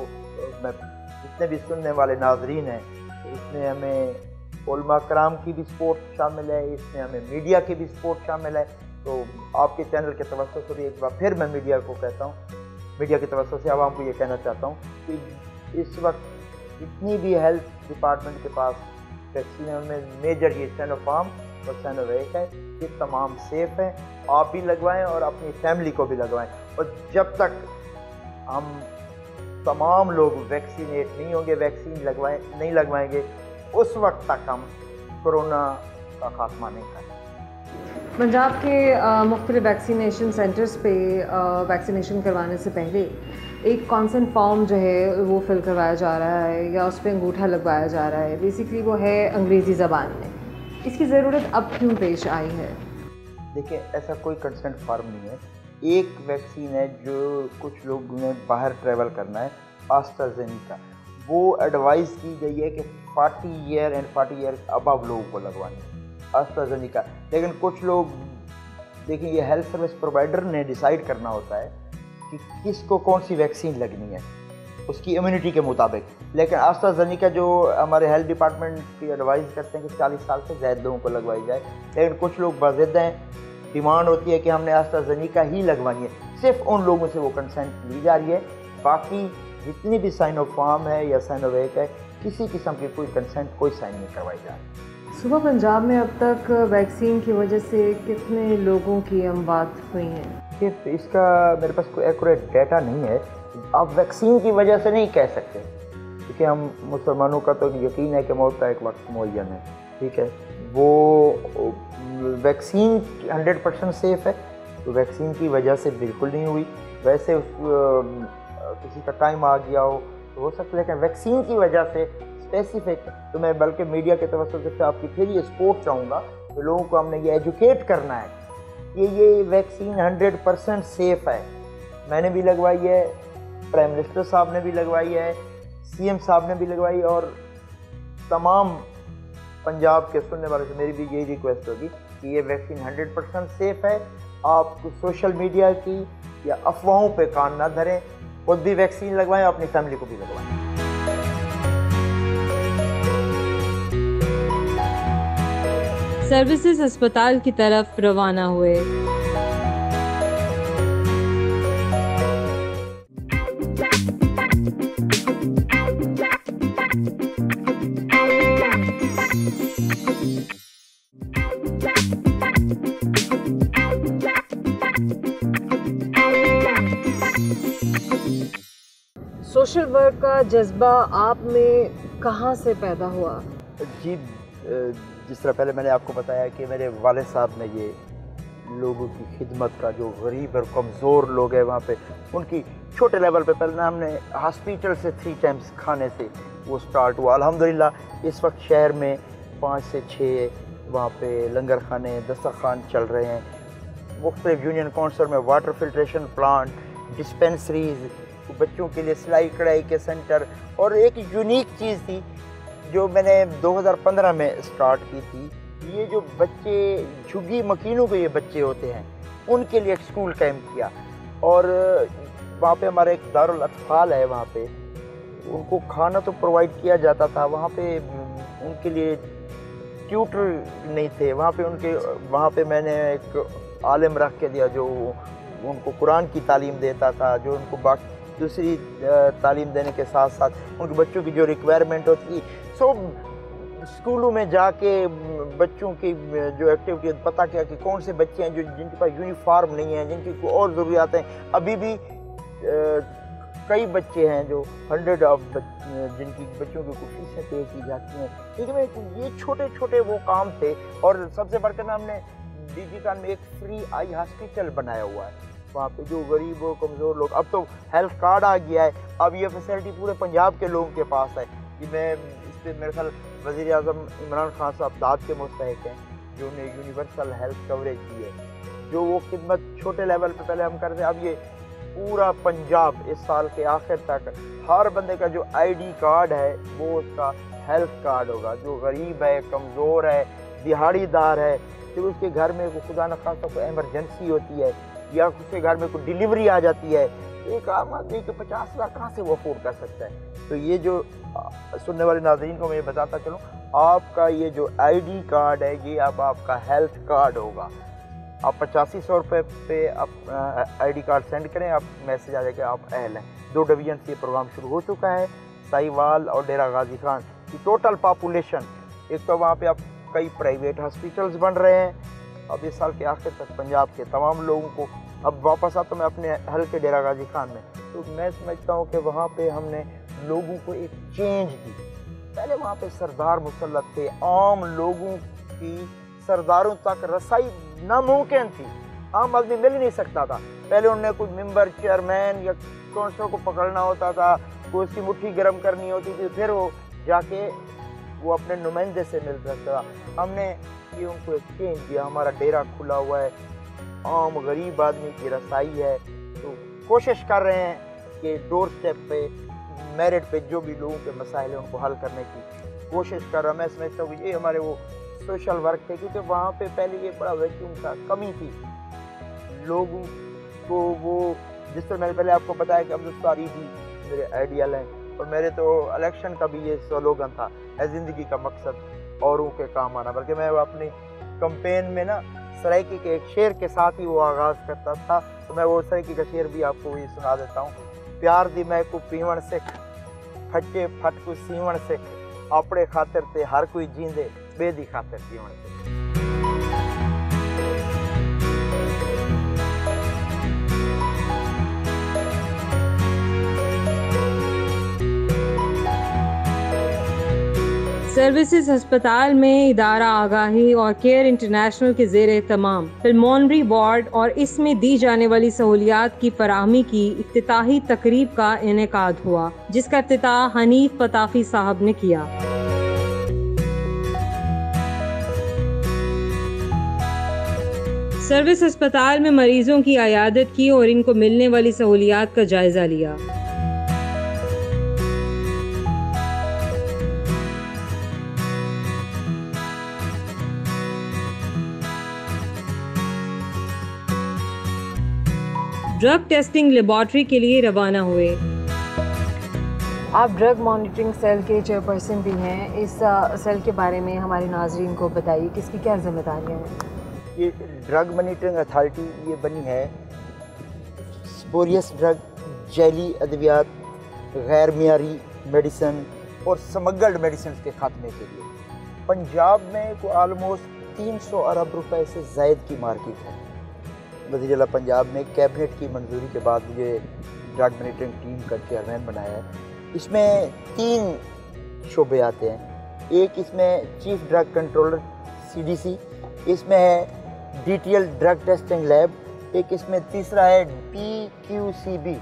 मैं जितने भी सुनने वाले नाजरीन हैं, तो इसमें हमें उलमा कराम की भी सपोर्ट शामिल है, इसमें हमें मीडिया की भी सपोर्ट शामिल है। तो आपके चैनल के तवज्जो से भी एक बार फिर मैं मीडिया को कहता हूँ, मीडिया के तवज्जो से आवाम को ये कहना चाहता हूँ कि इस वक्त जितनी भी हेल्थ डिपार्टमेंट के पास वैक्सीन है, उनमें मेजर ये सैनोफार्म और सैनोवेक है, ये तमाम सेफ़ हैं। आप भी लगवाएं और अपनी फैमिली को भी लगवाएं। और जब तक हम तमाम लोग वैक्सीनेट नहीं होंगे, वैक्सीन नहीं लगवाएंगे, उस वक्त तक हम कोरोना का खात्मा नहीं करेंगे। पंजाब के मुख्तलिफ वैक्सीनेशन सेंटर्स पे वैक्सीनेशन करवाने से पहले एक कॉन्सेंट फॉर्म जो है वो फिल करवाया जा रहा है या उस पर अंगूठा लगवाया जा रहा है। बेसिकली वो है अंग्रेज़ी ज़बान में। इसकी ज़रूरत अब क्यों पेश आई है? देखिए, ऐसा कोई कंसेंट फॉर्म नहीं है। एक वैक्सीन है जो कुछ लोग ने बाहर ट्रैवल करना है, एस्ट्राजेनेका, वो एडवाइस की गई है कि 40 ईयर एंड 40 ईयर अबव लोगों को लगवानी है एस्ट्राजेनेका। लेकिन कुछ लोग, देखिए, ये हेल्थ सर्विस प्रोवाइडर ने डिसाइड करना होता है कि किसको कौन सी वैक्सीन लगनी है उसकी इम्यूनिटी के मुताबिक। लेकिन एस्ट्राजेनेका जो हमारे हेल्थ डिपार्टमेंट की एडवाइस करते हैं कि 40 साल से ज़्यादा लोगों को लगवाई जाए, लेकिन कुछ लोग बाज़िद हैं, डिमांड होती है कि हमने एस्ट्राजेनेका ही लगवानी है। सिर्फ उन लोगों से वो कंसेंट ली जा रही है। बाकी जितनी भी साइनोफार्म है या सैनोवेक है, किसी किस्म की कोई कंसेंट, कोई साइन नहीं करवाई जा रही। सुबह पंजाब में अब तक वैक्सीन की वजह से कितने लोगों की अमवात हुई हैं? सिर्फ इसका मेरे पास कोई एक्यूरेट डाटा नहीं है। आप वैक्सीन की वजह से नहीं कह सकते, क्योंकि हम मुसलमानों का तो यकीन है कि मौत का एक वक्त मुअय्यन है, ठीक है। वो वैक्सीन 100% सेफ़ है, तो वैक्सीन की वजह से बिल्कुल नहीं हुई। वैसे किसी का टाइम आ गया हो सकता है, लेकिन वैक्सीन की वजह से स्पेसिफिक, तो मैं बल्कि मीडिया के तवज्जो से आपकी फिर ये सपोर्ट चाहूँगा कि लोगों को हमने ये एजुकेट करना है कि ये वैक्सीन 100% सेफ़ है। मैंने भी लगवाई है, प्राइम मिनिस्टर साहब ने भी लगवाई है, सीएम साहब ने भी लगवाई, और तमाम पंजाब के सुनने वालों से मेरी भी यही रिक्वेस्ट होगी कि ये वैक्सीन 100% सेफ़ है। आप सोशल मीडिया की या अफवाहों पे कान ना धरें, खुद भी वैक्सीन लगवाएं, अपनी फैमिली को भी लगवाएं। सर्विसेज अस्पताल की तरफ रवाना हुए। सोशल वर्क का जज्बा आप में कहाँ से पैदा हुआ? जी, जिस तरह पहले मैंने आपको बताया कि मेरे वालिद साहब ने ये लोगों की खिदमत का, जो गरीब और कमज़ोर लोग हैं वहाँ पे, उनकी छोटे लेवल पे पहले हमने हॉस्पिटल से 3 टाइम्स खाने से वो स्टार्ट हुआ। अल्हम्दुलिल्लाह इस वक्त शहर में 5 से 6 वहाँ पे लंगर खाने, दस्तरखान चल रहे हैं। मुख्तलिफ यूनियन काउंसिल में वाटर फिल्ट्रेशन प्लांट, डिस्पेंसरीज़, बच्चों के लिए सिलाई कढ़ाई के सेंटर। और एक यूनिक चीज़ थी जो मैंने 2015 में स्टार्ट की थी, ये जो बच्चे झुग्गी मकीनों के ये बच्चे होते हैं, उनके लिए एक स्कूल कैंप किया। और वहाँ पे हमारा एक दारुल अतफाल है, वहाँ पे उनको खाना तो प्रोवाइड किया जाता था, वहाँ पे उनके लिए ट्यूटर नहीं थे। वहाँ पे मैंने एक आलिम रख के दिया जो उनको कुरान की तालीम देता था, जो उनको बाकी दूसरी तालीम देने के साथ साथ उनके बच्चों की जो रिक्वायरमेंट होती थी, स्कूलों में जाके बच्चों की जो एक्टिविटी पता किया कि कौन से बच्चे हैं जो जिनके पास यूनिफॉर्म नहीं है, जिनकी और ज़रूरियात हैं। अभी भी कई बच्चे हैं जो 100 ऑफ जिनकी बच्चों की कुछ फीसें पे की जाती हैं। लेकिन ये छोटे छोटे वो काम थे। और सबसे बढ़कर ना, हमने डीजी खान में एक फ्री आई हॉस्पिटल बनाया हुआ है वहाँ पे, जो गरीब और कमज़ोर लोग, अब तो हेल्थ कार्ड आ गया है, अब ये फैसिलिटी पूरे पंजाब के लोगों के पास है। कि मैं इस पर मेरे ख्याल वज़ीर आज़म इमरान खान साहब दाद के मुस्तहिक हैं, जो उन्हें यूनिवर्सल हेल्थ कवरेज दी है, जो वो खिदमत छोटे लेवल पे पहले हम करते, अब ये पूरा पंजाब इस साल के आखिर तक हर बंदे का जो आईडी कार्ड है वो उसका हेल्थ कार्ड होगा। जो गरीब है, कमज़ोर है, दिहाड़ीदार है, फिर उसके घर में को खुदा न खास्ता कोई एमरजेंसी होती है या उसके घर में कोई डिलीवरी आ जाती है, एक आम आदमी के 50 लाख कहाँ से वो अफोर्ड कर सकता है। तो ये जो सुनने वाले नाज़रीन को मैं बताता चलूँ, आपका ये जो आईडी कार्ड है ये अब आपका हेल्थ कार्ड होगा। आप 8500 रुपये पे आप आईडी कार्ड सेंड करें, आप मैसेज आ जाएगा आप अहल हैं। 2 डिवीजन से ये प्रोग्राम शुरू हो चुका है, साहिवाल और डेरा गाजी खान की टोटल पॉपुलेशन। एक तो वहाँ पे अब कई प्राइवेट हॉस्पिटल्स बन रहे हैं। अब इस साल के आखिर तक पंजाब के तमाम लोगों को, अब वापस आता मैं अपने हल्के डेरा गाजी खान में, तो मैं समझता हूँ कि वहाँ पे हमने लोगों को एक चेंज दी। पहले वहाँ पे सरदार मुसल्लत थे, आम लोगों की सरदारों तक रसाई नामुमकिन थी, आम आदमी मिल ही नहीं सकता था। पहले उन्हें कोई मेंबर, चेयरमैन या काउंसिलर को पकड़ना होता था, कोई उसकी मुट्ठी गर्म करनी होती थी, फिर वो जाके वो अपने नुमाइंदे से मिल सकता था। हमने ये उनको एक चेंज दिया, हमारा डेरा खुला हुआ है, आम गरीब आदमी की रसाई है। तो कोशिश कर रहे हैं कि डोर स्टेप पे, मेरिट पे जो भी लोगों के मसाइल हैं उनको हल करने की कोशिश कर रहा। मैं समझता हूँ कि ये हमारे वो सोशल वर्क थे, क्योंकि वहाँ पे पहले ये बड़ा वैक्यूम था, कमी थी लोगों को। वो जिस तरह मैंने पहले आपको बताया कि अब्दुल तारीबी मेरे आइडियल हैं, और मेरे तो इलेक्शन का भी ये स्लोगन था, है ज़िंदगी का मकसद औरों के काम आना। बल्कि मैं अपनी कैंपेन में ना सराइकी के एक शेर के साथ ही वो आगाज़ करता था, तो मैं वो सराइकी का शेर भी आपको ये सुना देता हूँ। प्यार दी मैं को पीवण सिख, फटे फट को सीवण सिख, अपने खातिर ते हर कोई जींदे, बेदी खातिर जीवन सिख। सर्विसेज अस्पताल में इदारा आगाही और केयर इंटरनेशनल के ज़ेर एहतमाम पल्मोनरी वार्ड और इसमें दी जाने वाली सहूलियात की फराहमी की इफ्तिताही तकरीब का इनेकाद हुआ, जिसका इफ्तिताह हनीफ पताफी साहब ने किया। सर्विस अस्पताल में मरीजों की अयादत की और इनको मिलने वाली सहूलियात का जायजा लिया। ड्रग टेस्टिंग लेबॉर्ट्री के लिए रवाना हुए। आप ड्रग मॉनिटरिंग सेल के चेयरपर्सन भी हैं, इस सेल के बारे में हमारे नाजरीन को बताइए, किसकी क्या जिम्मेदारियां हैं? ये ड्रग मॉनिटरिंग अथॉरिटी ये बनी है स्पोरियस ड्रग, जैली अद्वियात, गैर मियारी मेडिसिन और स्मगल्ड मेडिसिन के खात्मे के लिए। पंजाब में को आलमोस्ट 300 अरब रुपए से ज़ायद की मार्केट है। वज़ीर-ए-आला पंजाब ने कैबिनेट की मंजूरी के बाद मुझे ड्रग मॉनिटरिंग टीम का चेयरमैन बनाया है। इसमें 3 शोबे आते हैं। एक इसमें चीफ ड्रग कंट्रोलर CDC, इसमें है DTL ड्रग टेस्टिंग लैब, एक इसमें तीसरा है PQCB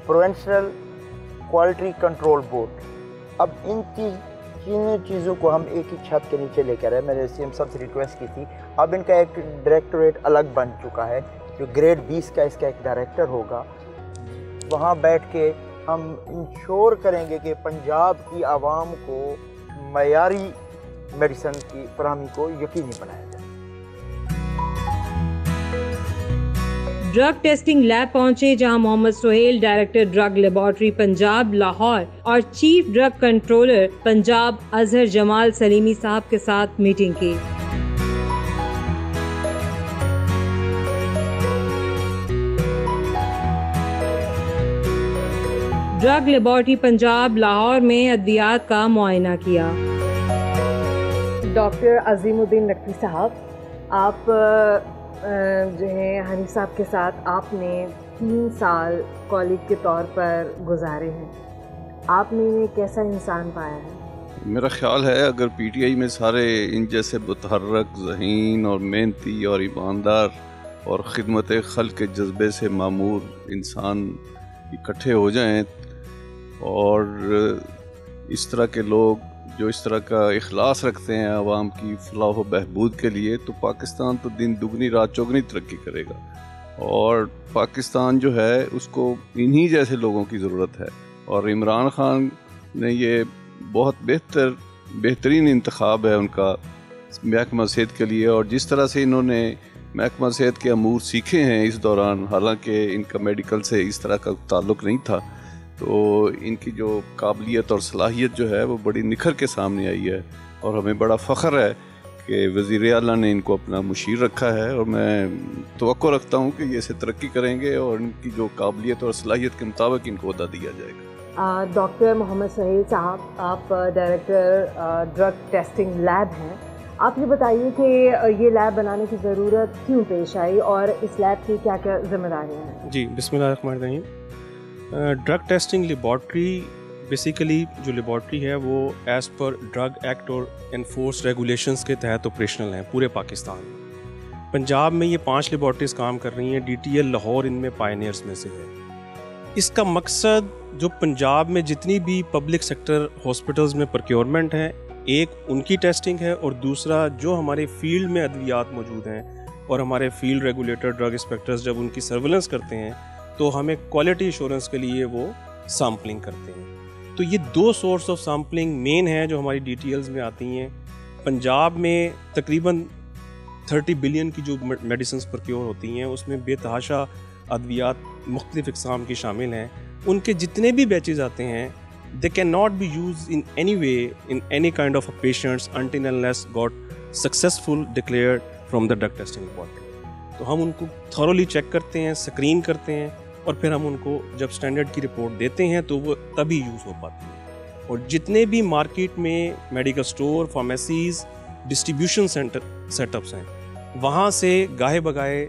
provincial quality control board. अब इन तीनों चीज़ों को हम एक ही छत के नीचे लेकर आए। मैंने CM साहब से रिक्वेस्ट की थी। अब इनका एक डायरेक्टोरेट अलग बन चुका है, जो ग्रेड 20 का इसका एक डायरेक्टर होगा। वहाँ बैठ के हम इंश्योर करेंगे कि पंजाब की आवाम को मयारी मेडिसिन की फराहमी को यकीनी बनाया जाए। ड्रग टेस्टिंग लैब पहुंचे, जहां Mohammad Sohail, director drug laboratory Punjab Lahore और chief drug controller Punjab Azhar Jamal Salimi साहब के साथ मीटिंग की। ड्रग लेबॉर्ट्री पंजाब लाहौर में अद्वियात का मुआयना किया। डॉक्टर अजीमुद्दीन नकवी साहब, आप जो है हनीफ साहब के साथ आपने 3 साल कॉलीग के तौर पर गुजारे हैं। आपने इन्हें कैसा इंसान पाया है? मेरा ख्याल है अगर PTI में सारे इन जैसे मुतहर्रक, ज़हीन और मेहनती और ईमानदार और ख़िदमत खल्क़ के जज्बे से मामूर इंसान इकट्ठे हो जाएं और इस तरह के लोग जो इस तरह का इखलास रखते हैं आवाम की फलाह व बहबूद के लिए, तो पाकिस्तान तो दिन दुगनी रात चौगनी तरक्की करेगा। और पाकिस्तान जो है उसको इन्हीं जैसे लोगों की ज़रूरत है। और इमरान ख़ान ने ये बहुत बेहतरीन इंतखाब है उनका महकमा सेहत के लिए। और जिस तरह से इन्होंने महकमा सेहत के अमूर सीखे हैं इस दौरान, हालांकि इनका मेडिकल से इस तरह का ताल्लुक़ नहीं था, तो इनकी जो काबिलियत और सलाहियत जो है वो बड़ी निखर के सामने आई है। और हमें बड़ा फ़ख्र है कि वज़ीर आला ने इनको अपना मुशीर रखा है। और मैं तवक्को रखता हूँ कि ये इसे तरक्की करेंगे और इनकी जो काबिलियत और सलाहियत के मुताबिक इनको अहदा दिया जाएगा। डॉक्टर मोहम्मद सुहेल साहब, आप डायरेक्टर ड्रग टेस्टिंग लैब हैं। आप ये बताइए कि ये लैब बनाने की ज़रूरत क्यों पेश आई और इस लैब की क्या क्या जिम्मेदारियाँ हैं? जी, बिस्मिल्लाहिर्रहमानिर्रहीम। ड्रग टेस्टिंग लेबॉर्ट्री बेसिकली जो लेबॉर्ट्री है वो एज़ पर ड्रग एक्ट और एनफोर्स रेगुलेशंस के तहत ऑपरेशनल हैं पूरे पाकिस्तान में। पंजाब में ये 5 लेबॉर्ट्रीज़ काम कर रही हैं, DTL लाहौर इनमें पायनियर्स में से है। इसका मकसद जो पंजाब में जितनी भी पब्लिक सेक्टर हॉस्पिटल्स में प्रोक्योरमेंट है, एक उनकी टेस्टिंग है और दूसरा जो हमारे फील्ड में अद्वियात मौजूद हैं और हमारे फील्ड रेगुलेटर ड्रग इंस्पेक्टर्स जब उनकी सर्वेलेंस करते हैं तो हमें क्वालिटी एश्योरेंस के लिए वो सैम्पलिंग करते हैं। तो ये 2 सोर्स ऑफ सैम्पलिंग मेन है जो हमारी DTLs में आती हैं। पंजाब में तकरीबन 30 बिलियन की जो मेडिसिन प्रोक्योर होती हैं उसमें बेतहाशा अद्वियात मुख्तलिफ इक़साम की शामिल हैं। उनके जितने भी बैचेज आते हैं they cannot be used in any way in any kind of a patients until unless got successful declared from the drug testing laboratory। तो हम उनको thoroughly चेक करते हैं, स्क्रीन करते हैं और फिर हम उनको जब स्टैंडर्ड की रिपोर्ट देते हैं तो वो तभी यूज़ हो पाती है। और जितने भी मार्केट में medical store, pharmacies, distribution setups हैं, वहाँ से गाहे बगाए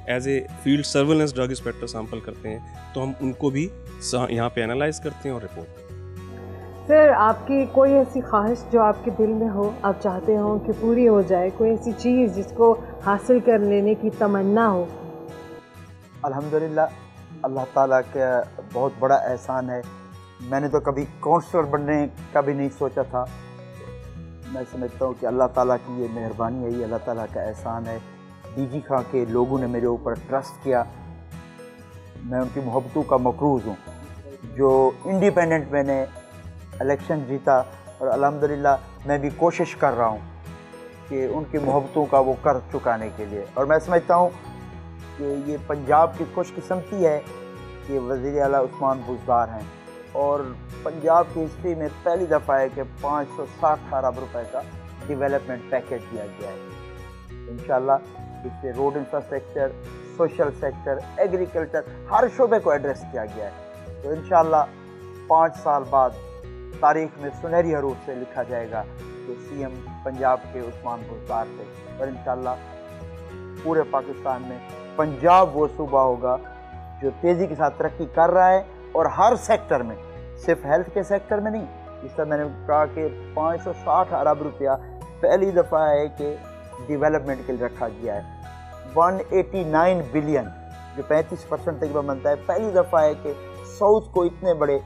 as a field surveillance drug inspector sample करते हैं, तो हम उनको भी यहाँ पे एनालाइज करते हैं और रिपोर्ट करते हैं। सर, आपकी कोई ऐसी ख्वाहिश जो आपके दिल में हो, आप चाहते हो कि पूरी हो जाए, कोई ऐसी चीज़ जिसको हासिल कर लेने की तमन्ना हो? अल्हम्दुलिल्लाह, अल्लाह ताला का बहुत बड़ा एहसान है। मैंने तो कभी काउंसलर बनने का भी नहीं सोचा था। मैं समझता हूँ कि अल्लाह ताला की ये मेहरबानी है, ये अल्लाह ताला का एहसान है। DG खां के लोगों ने मेरे ऊपर ट्रस्ट किया, मैं उनकी मोहब्बतों का मकरूज़ हूँ। जो इंडिपेंडेंट मैंने इलेक्शन जीता और अल्हम्दुलिल्लाह मैं भी कोशिश कर रहा हूँ कि उनकी मोहब्बतों का वो कर चुकाने के लिए। और मैं समझता हूँ कि ये पंजाब की खुशकिस्मती है कि वज़ीर आला उस्मान बुज़दार हैं और पंजाब की हिस्ट्री में पहली दफ़ा है कि 560 अरब रुपए का डेवलपमेंट पैकेज दिया गया है। इंशाल्लाह इससे road infrastructure, social sector, agriculture, हर शोबे को एड्रेस किया गया है। तो इंशाल्लाह 5 साल बाद तारीख में सुनहरी हरूफ से लिखा जाएगा कि CM पंजाब के उस्मान बुज़दार थे। और इंशाल्लाह पूरे पाकिस्तान में पंजाब वो सूबा होगा जो तेज़ी के साथ तरक्की कर रहा है और हर सेक्टर में, सिर्फ हेल्थ के सेक्टर में नहीं। इस तरह मैंने कहा कि 560 अरब रुपया पहली दफ़ा है कि डेवलपमेंट के लिए रखा गया है। 189 बिलियन जो 35% तकरीबन बनता है, पहली दफ़ा है कि साउथ को इतने बड़े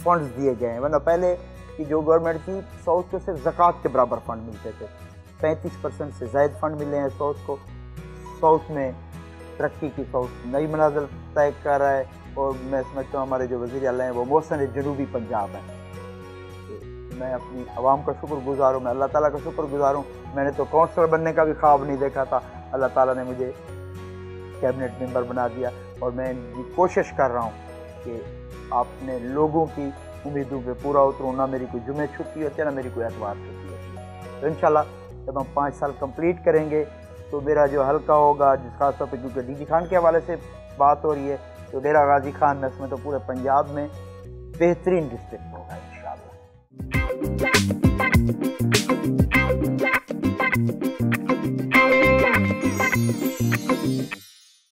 फंड्स दिए गए हैं। वरना पहले की जो गवर्नमेंट थी, साउथ को सिर्फ ज़कात के बराबर फंड मिलते थे। 35% से ज़ायद फंड मिले हैं साउथ को। साउथ में तरक्की की साउथ नई मनाजिल तय कर रहा है और मैं समझता हूँ हमारे जो वज़ीर आला हैं वो मोहसिन जनूबी पंजाब हैं। तो मैं अपनी आवाम का शुक्रगुज़ार हूँ, मैं अल्लाह ताला का शुक्रगुज़ार हूँ। मैंने तो काउंसलर बनने का भी ख्वाब नहीं देखा था, अल्लाह ताला ने मुझे कैबिनेट मेंबर बना दिया और मैं इनकी कोशिश कर रहा हूँ कि अपने लोगों की उम्मीदों पे पूरा उतरूँ। ना मेरी कोई जुमे छुट्टी होती है, ना मेरी कोई एतवार छुट्टी होती है। तो इंशाल्लाह जब हम 5 साल कंप्लीट करेंगे तो मेरा जो हल्का होगा, जिस खास तौर पर क्योंकि DG खान के हवाले से बात हो रही है, तो डेरा गाजी खान नस्ल में तो पूरे पंजाब में बेहतरीन डिस्ट्रिक्ट होगा इंशाल्लाह।